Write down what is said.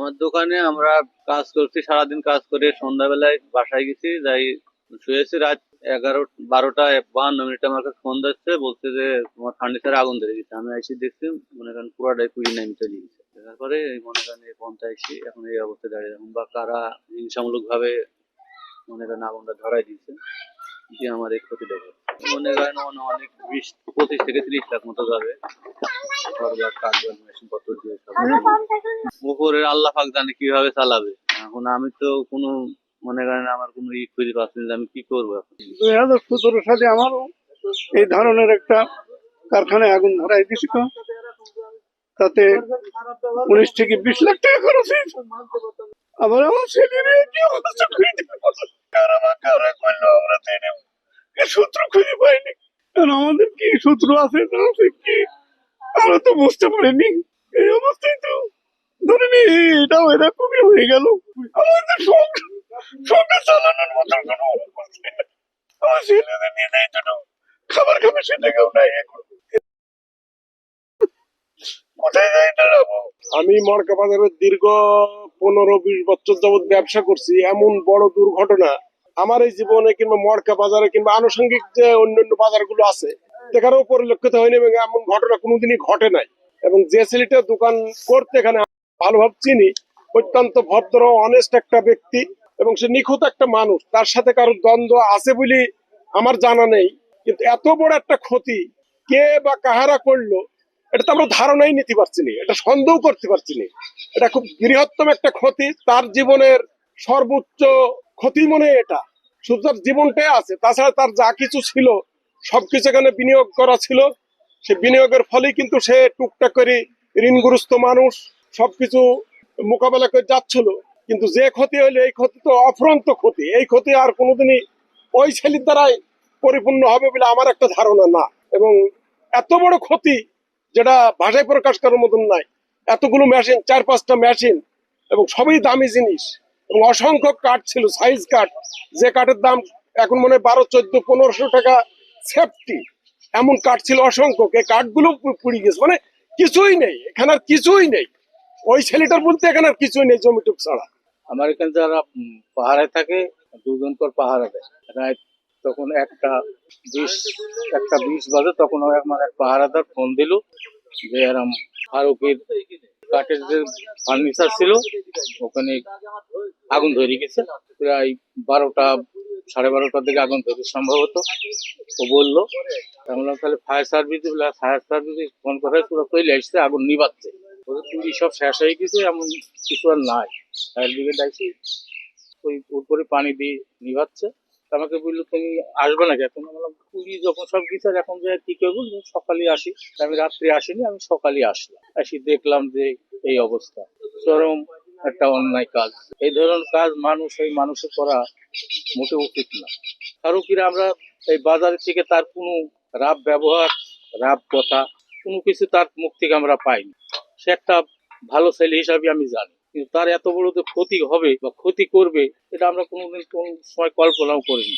আমার দোকানে আমরা কাজ করছি, সারাদিন কাজ করে সন্ধ্যাবেলায় বাসায় গেছি, যাই শুয়েছি রাত 11:12:52 আমার কাছে ফোন দিচ্ছে, বলছে যে তোমার ফার্নিচারে আগুন ধরে গেছে। আমি এসে দেখছি মনে করেন পুরাটাই পুড়ি নামি চলে গেছে। দেখার পরে এই মনে করেন এই ফোনটা এসে এখন এই অবস্থায় দাঁড়িয়ে, এখন বা কারা হিংসামূলক ভাবে মনে করেন আগুনটা ধরাই দিয়েছে, যে আমার এই ক্ষতি দেখে মনে করেন অনেক 25 থেকে 30 লাখ মতো যাবে। ঘরবার কাঠবার মেশিন পত্র দিয়ে সব উপরের আল্লাহ পাক জানে কিভাবে চালাবে। এখন আমি তো কোনো মনে করেন আমার কোনো খুঁজে পাচ্ছি না যে আমি কি করবো এখন। 2017 সালে আমারও এই ধরনের একটা কারখানায় আগুন ধরাই দিয়েছিল, তাতে 19 থেকে 20 লাখ টাকা খরচ হয়েছে। আবার আমার ছেলের কি অবস্থা খুঁজে কারা করলো, আমরা তো এটা সূত্র খুঁজে পাইনি। আর আমাদের কি সূত্র আছে না আছে কি আমরা তো বুঝতে পারিনি। এই অবস্থায় তো ধরে নি এটাও এরকমই হয়ে গেল। আমাদের সংসার চালানোর মতো কোনো অবস্থা নেই। আমার ছেলেদের নিয়ে নেই দুটো খাবার খাবে, সেটাকেও নাই এখন। কোথায় যাই দাঁড়াবো? আমি মড়কা বাজারে দীর্ঘ 15-20 বছর যাবৎ ব্যবসা করছি। এমন বড় দুর্ঘটনা আমার এই জীবনে কিংবা মড়কা বাজারে কিংবা আনুষঙ্গিক যে অন্যান্য বাজারগুলো আছে সেখানেও পরিলক্ষিত হয়নি, এবং এমন ঘটনা কোনোদিনই ঘটে নাই। এবং যে ছেলেটা দোকান করতে এখানে ভালোভাবে চিনি, অত্যন্ত ভদ্র অনেস্ট একটা ব্যক্তি, এবং সে নিখুঁত একটা মানুষ। তার সাথে কারো দ্বন্দ্ব আছে বলে আমার জানা নেই, কিন্তু এত বড় একটা ক্ষতি কে বা কাহারা করলো এটা তো আমরা ধারণাই নিতে পারছি না, এটা সন্দেহ করতে পারছি না। এটা খুব বৃহত্তম একটা ক্ষতি, তার জীবনের সর্বোচ্চ ক্ষতি মনে এটা। শুধু তার জীবনটাই আছে, তাছাড়া তার যা কিছু ছিল সবকিছু এখানে বিনিয়োগ করা ছিল। সে বিনিয়োগের ফলেই কিন্তু সে টুকটাক করে ঋণগ্রস্ত মানুষ সবকিছু মোকাবেলা করে যাচ্ছিল। কিন্তু যে ক্ষতি হইলো এই ক্ষতি তো অফুরন্ত ক্ষতি, এই ক্ষতি আর কোনোদিনই ওই ছেলের দ্বারাই পরিপূর্ণ হবে বলে আমার একটা ধারণা না। এবং এত বড় ক্ষতি যেটা ভাষায় প্রকাশ করার মতন নাই। এতগুলো মেশিন, 4-5টা মেশিন, এবং সবই দামি জিনিস, এবং অসংখ্য কাঠ ছিল, সাইজ কাঠ, যে কাঠের দাম এখন মনে হয় 1200-1400 টাকা সেফটি। এমন কাঠ ছিল অসংখ্য, এই কাঠগুলো পুড়ে গেছে, মানে কিছুই নেই এখানে, আর কিছুই নেই। ওই ছেলেটার বলতে এখানে আর কিছুই নেই জমিটুক ছাড়া। আমার এখানে যারা পাহাড়ে থাকে, দুজন পর পাহারা দেয় রাত, তখন 1:20 বাজে, তখন আমার এক পাহারাদার ফোন দিল যে এরম ফারুকের কাঠের যে ফার্নিচার ছিল ওখানে আগুন ধরে গেছে। প্রায় 12টা, 12:30টার দিকে আগুন ধরে সম্ভবত, ও বললো। আমরা তাহলে ফায়ার সার্ভিস ফোন করে পুরো তৈরি আসছে, আগুন নিবাচ্ছে। পুরি সব শেষ হয়ে গেছে, এমন কিছু আর নাই। ফায়ার ব্রিগেড আসি ওই উপরে পানি দিয়ে নিভাচ্ছে। আমাকে বললো তুমি আসবে নাকি এখন? বললাম পুরি যখন সব কিছু আর এখন যে কি করবো, সকালে আসি। আমি রাত্রে আসিনি, আমি সকালে আসলাম, আসি দেখলাম যে এই অবস্থা। চরম একটা অন্যায় কাজ। এই ধরনের কাজ এই মানুষের করা মোটে উচিত না। কারো কিরা আমরা এই বাজারের থেকে তার কোনো রাব ব্যবহার, রাব কথা কোনো কিছু তার মুখ থেকে আমরা পাইনি। সে একটা ভালো ছেলে হিসাবে আমি জানি, কিন্তু তার এত বড় যে ক্ষতি হবে বা ক্ষতি করবে এটা আমরা কোনোদিন কোন সময় কল্পনাও করিনি।